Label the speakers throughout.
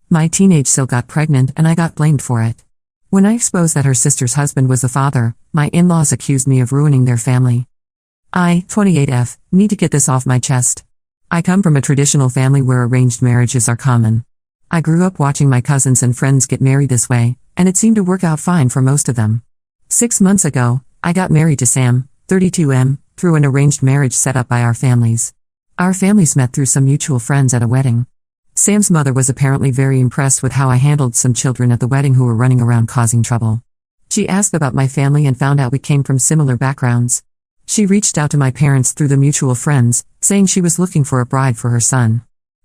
Speaker 1: My teenage SIL got pregnant and I got blamed for it. When I exposed that her sister's husband was the father, my in-laws accused me of ruining their family. I, 28F, need to get this off my chest. I come from a traditional family where arranged marriages are common. I grew up watching my cousins and friends get married this way, and it seemed to work out fine for most of them. 6 months ago, I got married to Sam, 32M, through an arranged marriage set up by our families. Our families met through some mutual friends at a wedding. Sam's mother was apparently very impressed with how I handled some children at the wedding who were running around causing trouble. She asked about my family and found out we came from similar backgrounds. She reached out to my parents through the mutual friends, saying she was looking for a bride for her son.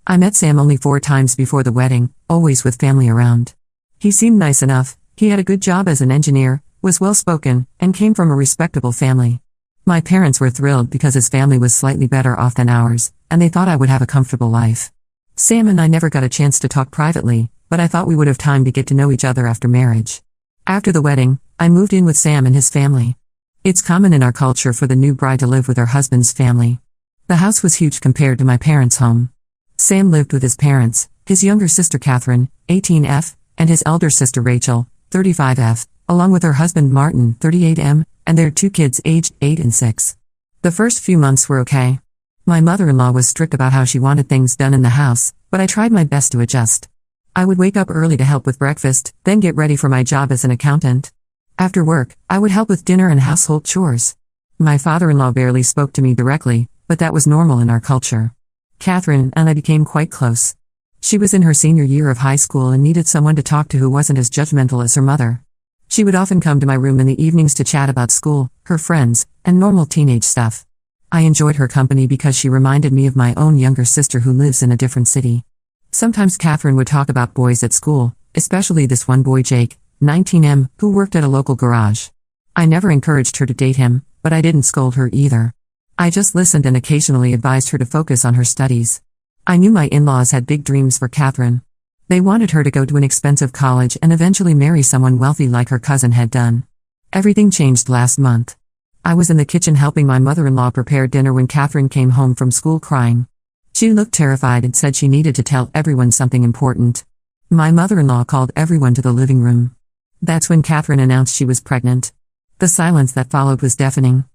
Speaker 1: I met Sam only 4 times before the wedding, always with family around. He seemed nice enough, he had a good job as an engineer, was well-spoken, and came from a respectable family. My parents were thrilled because his family was slightly better off than ours, and they thought I would have a comfortable life. Sam and I never got a chance to talk privately, but I thought we would have time to get to know each other after marriage. After the wedding, I moved in with Sam and his family. It's common in our culture for the new bride to live with her husband's family. The house was huge compared to my parents' home. Sam lived with his parents, his younger sister Catherine, 18F, and his elder sister Rachel, 35F, along with her husband Martin, 38M, and their 2 kids aged 8 and 6. The first few months were okay. My mother-in-law was strict about how she wanted things done in the house, but I tried my best to adjust. I would wake up early to help with breakfast, then get ready for my job as an accountant. After work, I would help with dinner and household chores. My father-in-law barely spoke to me directly, but that was normal in our culture. Catherine and I became quite close. She was in her senior year of high school and needed someone to talk to who wasn't as judgmental as her mother. She would often come to my room in the evenings to chat about school, her friends, and normal teenage stuff. I enjoyed her company because she reminded me of my own younger sister who lives in a different city. Sometimes Catherine would talk about boys at school, especially this one boy Jake, 19M, who worked at a local garage. I never encouraged her to date him, but I didn't scold her either. I just listened and occasionally advised her to focus on her studies. I knew my in-laws had big dreams for Catherine. They wanted her to go to an expensive college and eventually marry someone wealthy like her cousin had done. Everything changed last month. I was in the kitchen helping my mother-in-law prepare dinner when Catherine came home from school crying. She looked terrified and said she needed to tell everyone something important. My mother-in-law called everyone to the living room. That's when Catherine announced she was pregnant. The silence that followed was deafening.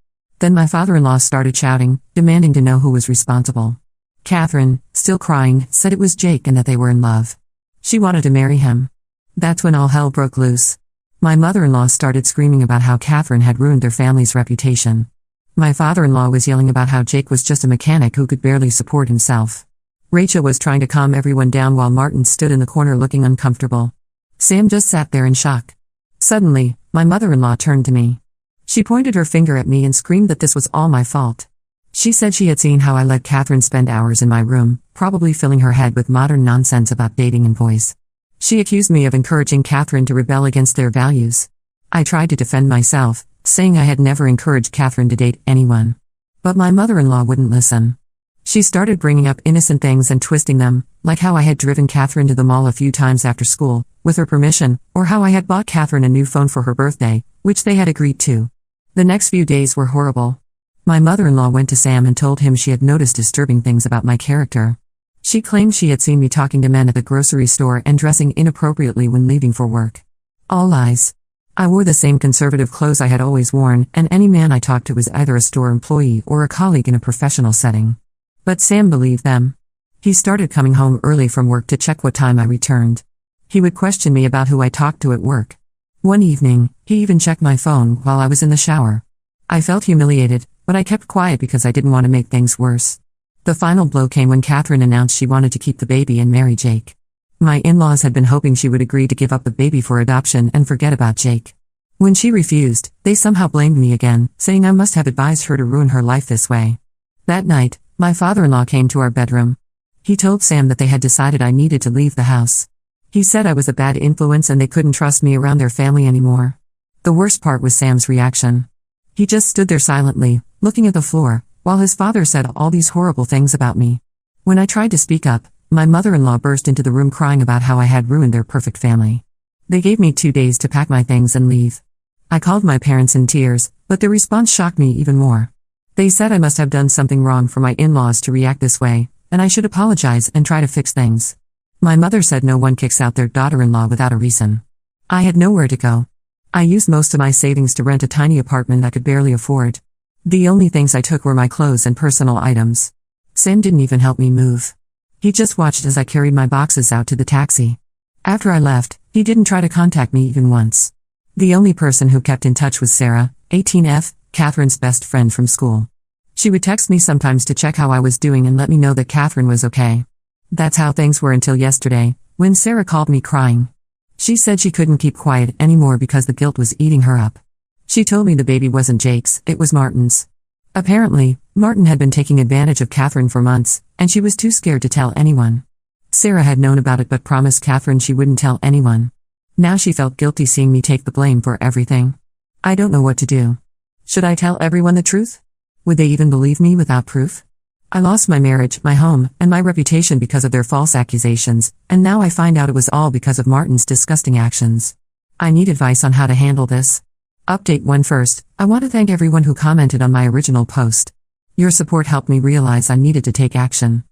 Speaker 1: Then my father-in-law started shouting, demanding to know who was responsible. Catherine, still crying, said it was Jake and that they were in love. She wanted to marry him. That's when all hell broke loose. My mother-in-law started screaming about how Catherine had ruined their family's reputation. My father-in-law was yelling about how Jake was just a mechanic who could barely support himself. Rachel was trying to calm everyone down while Martin stood in the corner looking uncomfortable. Sam just sat there in shock. Suddenly, my mother-in-law turned to me. She pointed her finger at me and screamed that this was all my fault. She said she had seen how I let Catherine spend hours in my room, probably filling her head with modern nonsense about dating and boys. She accused me of encouraging Catherine to rebel against their values. I tried to defend myself, saying I had never encouraged Catherine to date anyone. But my mother-in-law wouldn't listen. She started bringing up innocent things and twisting them, like how I had driven Catherine to the mall a few times after school, with her permission, or how I had bought Catherine a new phone for her birthday, which they had agreed to. The next few days were horrible. My mother-in-law went to Sam and told him she had noticed disturbing things about my character. She claimed she had seen me talking to men at the grocery store and dressing inappropriately when leaving for work. All lies. I wore the same conservative clothes I had always worn, and any man I talked to was either a store employee or a colleague in a professional setting. But Sam believed them. He started coming home early from work to check what time I returned. He would question me about who I talked to at work. One evening, he even checked my phone while I was in the shower. I felt humiliated, but I kept quiet because I didn't want to make things worse. The final blow came when Catherine announced she wanted to keep the baby and marry Jake. My in-laws had been hoping she would agree to give up the baby for adoption and forget about Jake. When she refused, they somehow blamed me again, saying I must have advised her to ruin her life this way. That night, my father-in-law came to our bedroom. He told Sam that they had decided I needed to leave the house. He said I was a bad influence and they couldn't trust me around their family anymore. The worst part was Sam's reaction. He just stood there silently, looking at the floor, while his father said all these horrible things about me. When I tried to speak up, my mother-in-law burst into the room crying about how I had ruined their perfect family. They gave me 2 days to pack my things and leave. I called my parents in tears, but their response shocked me even more. They said I must have done something wrong for my in-laws to react this way, and I should apologize and try to fix things. My mother said no one kicks out their daughter-in-law without a reason. I had nowhere to go. I used most of my savings to rent a tiny apartment I could barely afford. The only things I took were my clothes and personal items. Sam didn't even help me move. He just watched as I carried my boxes out to the taxi. After I left, he didn't try to contact me even once. The only person who kept in touch was Sarah, 18F, Catherine's best friend from school. She would text me sometimes to check how I was doing and let me know that Catherine was okay. That's how things were until yesterday, when Sarah called me crying. She said she couldn't keep quiet anymore because the guilt was eating her up. She told me the baby wasn't Jake's, it was Martin's. Apparently, Martin had been taking advantage of Catherine for months, and she was too scared to tell anyone. Sarah had known about it but promised Catherine she wouldn't tell anyone. Now she felt guilty seeing me take the blame for everything. I don't know what to do. Should I tell everyone the truth? Would they even believe me without proof? I lost my marriage, my home, and my reputation because of their false accusations, and now I find out it was all because of Martin's disgusting actions. I need advice on how to handle this. Update 1 first, I want to thank everyone who commented on my original post. Your support helped me realize I needed to take action.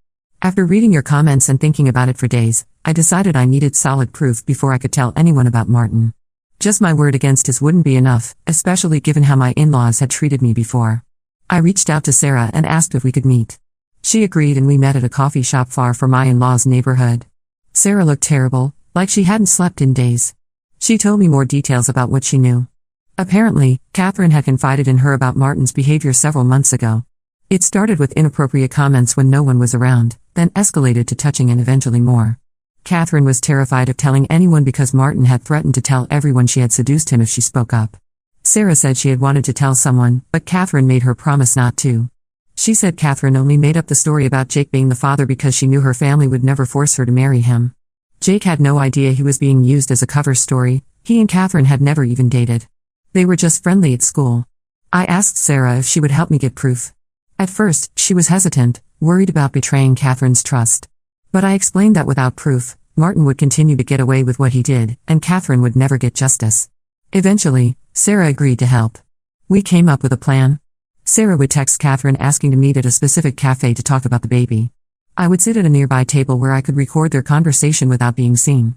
Speaker 1: After reading your comments and thinking about it for days, I decided I needed solid proof before I could tell anyone about Martin. Just my word against his wouldn't be enough, especially given how my in-laws had treated me before. I reached out to Sarah and asked if we could meet. She agreed and we met at a coffee shop far from my in-laws' neighborhood. Sarah looked terrible, like she hadn't slept in days. She told me more details about what she knew. Apparently, Catherine had confided in her about Martin's behavior several months ago. It started with inappropriate comments when no one was around, then escalated to touching and eventually more. Catherine was terrified of telling anyone because Martin had threatened to tell everyone she had seduced him if she spoke up. Sarah said she had wanted to tell someone, but Catherine made her promise not to. She said Catherine only made up the story about Jake being the father because she knew her family would never force her to marry him. Jake had no idea he was being used as a cover story. He and Catherine had never even dated. They were just friendly at school. I asked Sarah if she would help me get proof. At first, she was hesitant, worried about betraying Catherine's trust. But I explained that without proof, Martin would continue to get away with what he did, and Catherine would never get justice. Eventually, Sarah agreed to help. We came up with a plan. Sarah would text Catherine asking to meet at a specific cafe to talk about the baby. I would sit at a nearby table where I could record their conversation without being seen.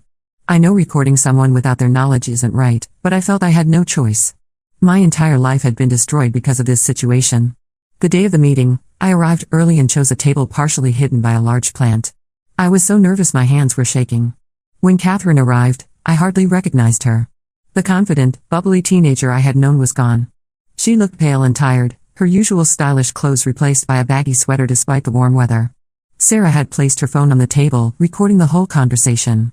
Speaker 1: I know recording someone without their knowledge isn't right, but I felt I had no choice. My entire life had been destroyed because of this situation. The day of the meeting, I arrived early and chose a table partially hidden by a large plant. I was so nervous my hands were shaking. When Catherine arrived, I hardly recognized her. The confident, bubbly teenager I had known was gone. She looked pale and tired, her usual stylish clothes replaced by a baggy sweater despite the warm weather. Sarah had placed her phone on the table, recording the whole conversation.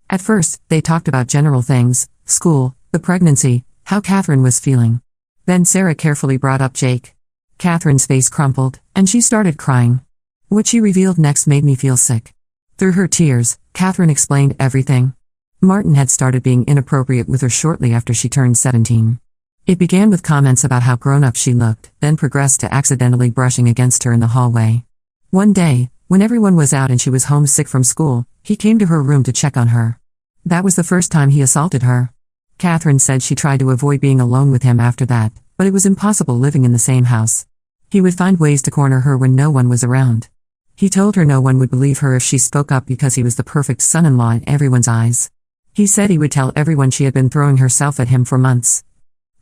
Speaker 1: At first, they talked about general things, school, the pregnancy, how Catherine was feeling. Then Sarah carefully brought up Jake. Catherine's face crumpled, and she started crying. What she revealed next made me feel sick. Through her tears, Catherine explained everything. Martin had started being inappropriate with her shortly after she turned 17. It began with comments about how grown-up she looked, then progressed to accidentally brushing against her in the hallway. One day, when everyone was out and she was homesick from school, he came to her room to check on her. That was the first time he assaulted her. Catherine said she tried to avoid being alone with him after that, but it was impossible living in the same house. He would find ways to corner her when no one was around. He told her no one would believe her if she spoke up because he was the perfect son-in-law in everyone's eyes. He said he would tell everyone she had been throwing herself at him for months.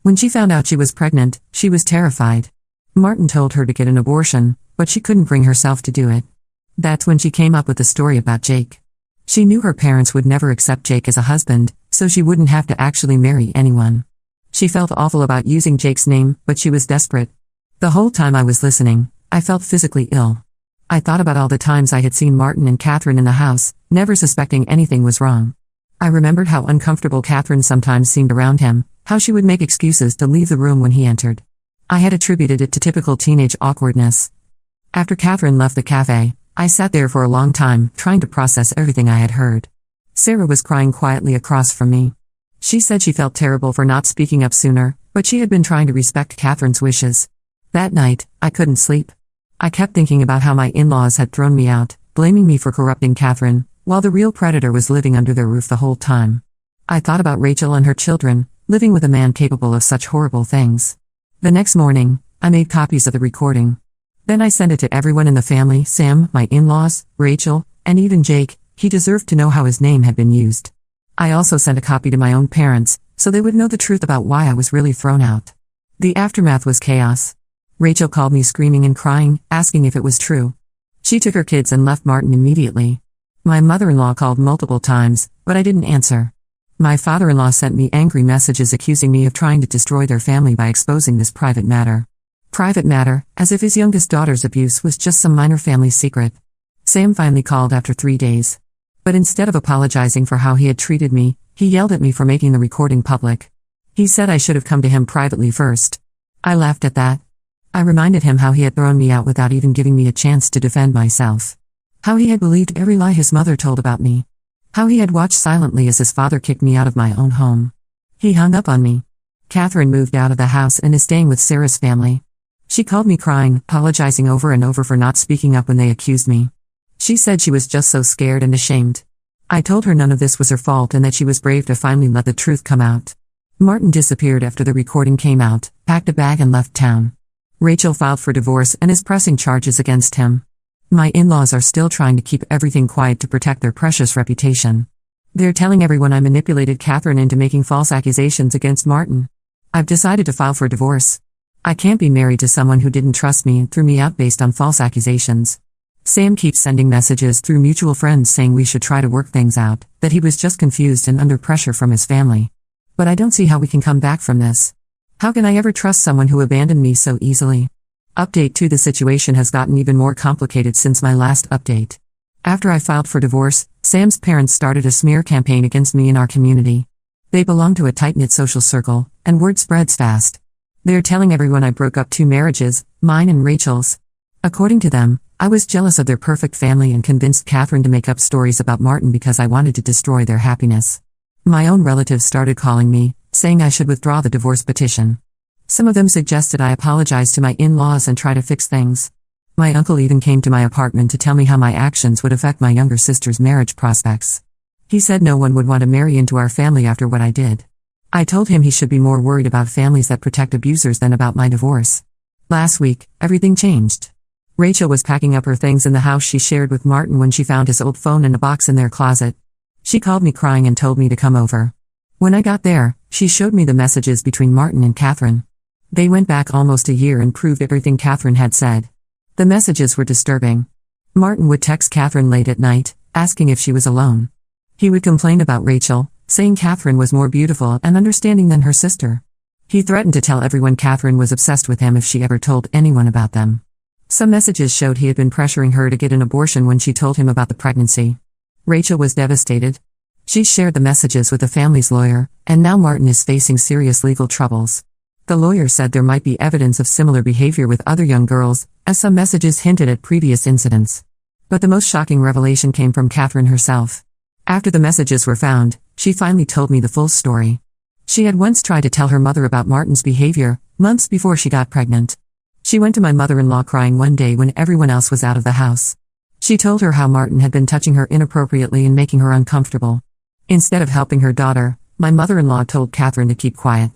Speaker 1: When she found out she was pregnant, she was terrified. Martin told her to get an abortion, but she couldn't bring herself to do it. That's when she came up with the story about Jake. She knew her parents would never accept Jake as a husband, so she wouldn't have to actually marry anyone. She felt awful about using Jake's name, but she was desperate. The whole time I was listening, I felt physically ill. I thought about all the times I had seen Martin and Catherine in the house, never suspecting anything was wrong. I remembered how uncomfortable Catherine sometimes seemed around him, how she would make excuses to leave the room when he entered. I had attributed it to typical teenage awkwardness. After Catherine left the cafe, I sat there for a long time, trying to process everything I had heard. Sarah was crying quietly across from me. She said she felt terrible for not speaking up sooner, but she had been trying to respect Catherine's wishes. That night, I couldn't sleep. I kept thinking about how my in-laws had thrown me out, blaming me for corrupting Catherine, while the real predator was living under their roof the whole time. I thought about Rachel and her children, living with a man capable of such horrible things. The next morning, I made copies of the recording. Then I sent it to everyone in the family, Sam, my in-laws, Rachel, and even Jake, He deserved to know how his name had been used. I also sent a copy to my own parents, so they would know the truth about why I was really thrown out. The aftermath was chaos. Rachel called me screaming and crying, asking if it was true. She took her kids and left Martin immediately. My mother-in-law called multiple times, but I didn't answer. My father-in-law sent me angry messages accusing me of trying to destroy their family by exposing this private matter. Private matter, as if his youngest daughter's abuse was just some minor family secret. Sam finally called after 3 days. But instead of apologizing for how he had treated me, he yelled at me for making the recording public. He said I should have come to him privately first. I laughed at that. I reminded him how he had thrown me out without even giving me a chance to defend myself. How he had believed every lie his mother told about me. How he had watched silently as his father kicked me out of my own home. He hung up on me. Catherine moved out of the house and is staying with Sarah's family. She called me crying, apologizing over and over for not speaking up when they accused me. She said she was just so scared and ashamed. I told her none of this was her fault and that she was brave to finally let the truth come out. Martin disappeared after the recording came out, packed a bag and left town. Rachel filed for divorce and is pressing charges against him. My in-laws are still trying to keep everything quiet to protect their precious reputation. They're telling everyone I manipulated Catherine into making false accusations against Martin. I've decided to file for divorce. I can't be married to someone who didn't trust me and threw me out based on false accusations. Sam keeps sending messages through mutual friends saying we should try to work things out, that he was just confused and under pressure from his family. But I don't see how we can come back from this. How can I ever trust someone who abandoned me so easily? Update 2: The situation has gotten even more complicated since my last update. After I filed for divorce, Sam's parents started a smear campaign against me in our community. They belong to a tight-knit social circle, and word spreads fast. They're telling everyone I broke up 2 marriages, mine and Rachel's. According to them, I was jealous of their perfect family and convinced Catherine to make up stories about Martin because I wanted to destroy their happiness. My own relatives started calling me, saying I should withdraw the divorce petition. Some of them suggested I apologize to my in-laws and try to fix things. My uncle even came to my apartment to tell me how my actions would affect my younger sister's marriage prospects. He said no one would want to marry into our family after what I did. I told him he should be more worried about families that protect abusers than about my divorce. Last week, everything changed. Rachel was packing up her things in the house she shared with Martin when she found his old phone in a box in their closet. She called me crying and told me to come over. When I got there, she showed me the messages between Martin and Catherine. They went back almost a year and proved everything Catherine had said. The messages were disturbing. Martin would text Catherine late at night, asking if she was alone. He would complain about Rachel, saying Catherine was more beautiful and understanding than her sister. He threatened to tell everyone Catherine was obsessed with him if she ever told anyone about them. Some messages showed he had been pressuring her to get an abortion when she told him about the pregnancy. Rachel was devastated. She shared the messages with the family's lawyer, and now Martin is facing serious legal troubles. The lawyer said there might be evidence of similar behavior with other young girls, as some messages hinted at previous incidents. But the most shocking revelation came from Catherine herself. After the messages were found, she finally told me the full story. She had once tried to tell her mother about Martin's behavior, months before she got pregnant. She went to my mother-in-law crying one day when everyone else was out of the house. She told her how Martin had been touching her inappropriately and making her uncomfortable. Instead of helping her daughter, my mother-in-law told Catherine to keep quiet.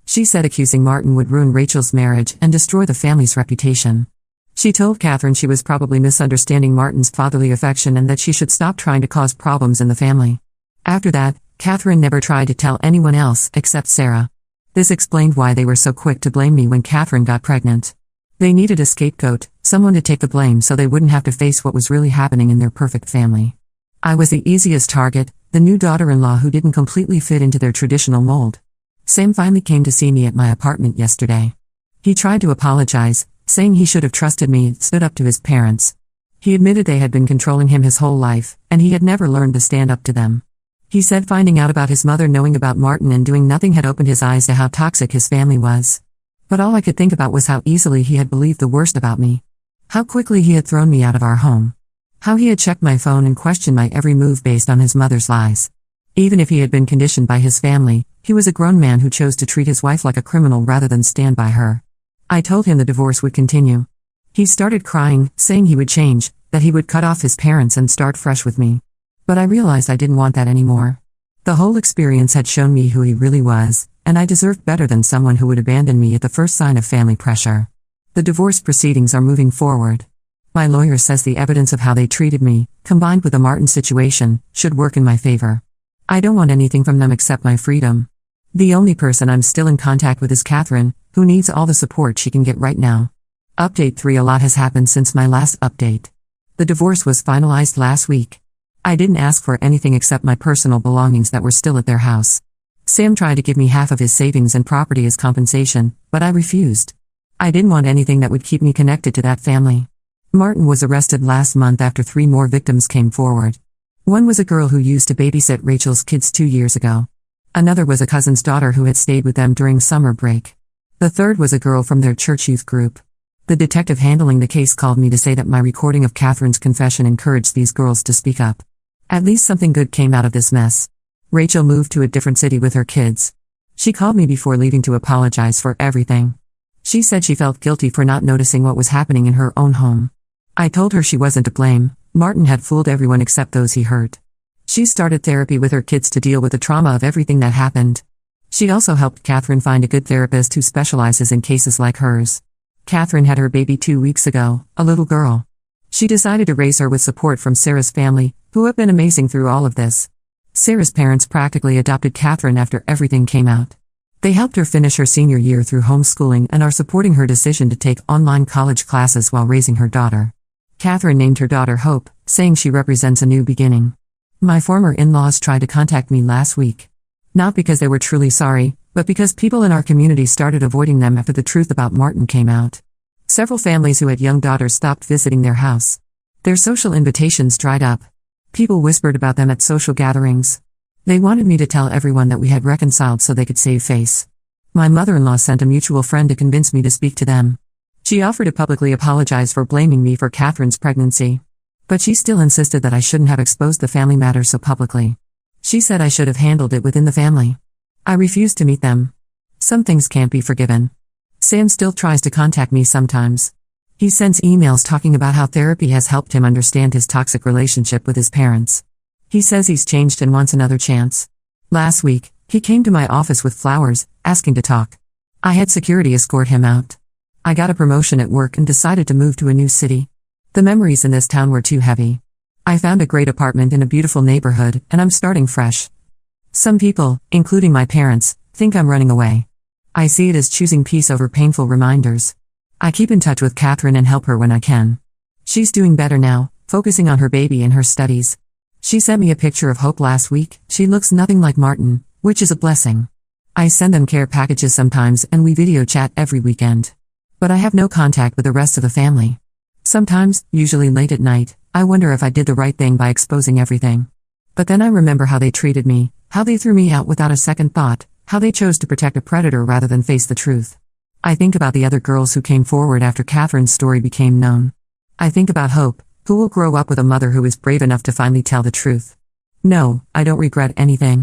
Speaker 1: She said accusing Martin would ruin Rachel's marriage and destroy the family's reputation. She told Catherine she was probably misunderstanding Martin's fatherly affection and that she should stop trying to cause problems in the family. After that, Catherine never tried to tell anyone else except Sarah. This explained why they were so quick to blame me when Catherine got pregnant. They needed a scapegoat, someone to take the blame so they wouldn't have to face what was really happening in their perfect family. I was the easiest target, the new daughter-in-law who didn't completely fit into their traditional mold. Sam finally came to see me at my apartment yesterday. He tried to apologize, saying he should have trusted me and stood up to his parents. He admitted they had been controlling him his whole life, and he had never learned to stand up to them. He said finding out about his mother knowing about Martin and doing nothing had opened his eyes to how toxic his family was. But all I could think about was how easily he had believed the worst about me. How quickly he had thrown me out of our home. How he had checked my phone and questioned my every move based on his mother's lies. Even if he had been conditioned by his family, he was a grown man who chose to treat his wife like a criminal rather than stand by her. I told him the divorce would continue. He started crying, saying he would change, that he would cut off his parents and start fresh with me. But I realized I didn't want that anymore. The whole experience had shown me who he really was, and I deserved better than someone who would abandon me at the first sign of family pressure. The divorce proceedings are moving forward. My lawyer says the evidence of how they treated me, combined with the Martin situation, should work in my favor. I don't want anything from them except my freedom. The only person I'm still in contact with is Catherine, who needs all the support she can get right now. Update 3: A lot has happened since my last update. The divorce was finalized last week. I didn't ask for anything except my personal belongings that were still at their house. Sam tried to give me half of his savings and property as compensation, but I refused. I didn't want anything that would keep me connected to that family. Martin was arrested last month after 3 more victims came forward. One was a girl who used to babysit Rachel's kids 2 years ago. Another was a cousin's daughter who had stayed with them during summer break. The third was a girl from their church youth group. The detective handling the case called me to say that my recording of Catherine's confession encouraged these girls to speak up. At least something good came out of this mess. Rachel moved to a different city with her kids. She called me before leaving to apologize for everything. She said she felt guilty for not noticing what was happening in her own home. I told her she wasn't to blame. Martin had fooled everyone except those he hurt. She started therapy with her kids to deal with the trauma of everything that happened. She also helped Catherine find a good therapist who specializes in cases like hers. Catherine had her baby 2 weeks ago, a little girl. She decided to raise her with support from Sarah's family, who have been amazing through all of this. Sarah's parents practically adopted Catherine after everything came out. They helped her finish her senior year through homeschooling and are supporting her decision to take online college classes while raising her daughter. Catherine named her daughter Hope, saying she represents a new beginning. My former in-laws tried to contact me last week. Not because they were truly sorry, but because people in our community started avoiding them after the truth about Martin came out. Several families who had young daughters stopped visiting their house. Their social invitations dried up. People whispered about them at social gatherings. They wanted me to tell everyone that we had reconciled so they could save face. My mother-in-law sent a mutual friend to convince me to speak to them. She offered to publicly apologize for blaming me for Catherine's pregnancy. But she still insisted that I shouldn't have exposed the family matter so publicly. She said I should have handled it within the family. I refused to meet them. Some things can't be forgiven. Sam still tries to contact me sometimes. He sends emails talking about how therapy has helped him understand his toxic relationship with his parents. He says he's changed and wants another chance. Last week, he came to my office with flowers, asking to talk. I had security escort him out. I got a promotion at work and decided to move to a new city. The memories in this town were too heavy. I found a great apartment in a beautiful neighborhood, and I'm starting fresh. Some people, including my parents, think I'm running away. I see it as choosing peace over painful reminders. I keep in touch with Catherine and help her when I can. She's doing better now, focusing on her baby and her studies. She sent me a picture of Hope last week. She looks nothing like Martin, which is a blessing. I send them care packages sometimes and we video chat every weekend. But I have no contact with the rest of the family. Sometimes, usually late at night, I wonder if I did the right thing by exposing everything. But then I remember how they treated me, how they threw me out without a second thought, how they chose to protect a predator rather than face the truth. I think about the other girls who came forward after Catherine's story became known. I think about Hope, who will grow up with a mother who is brave enough to finally tell the truth. No, I don't regret anything.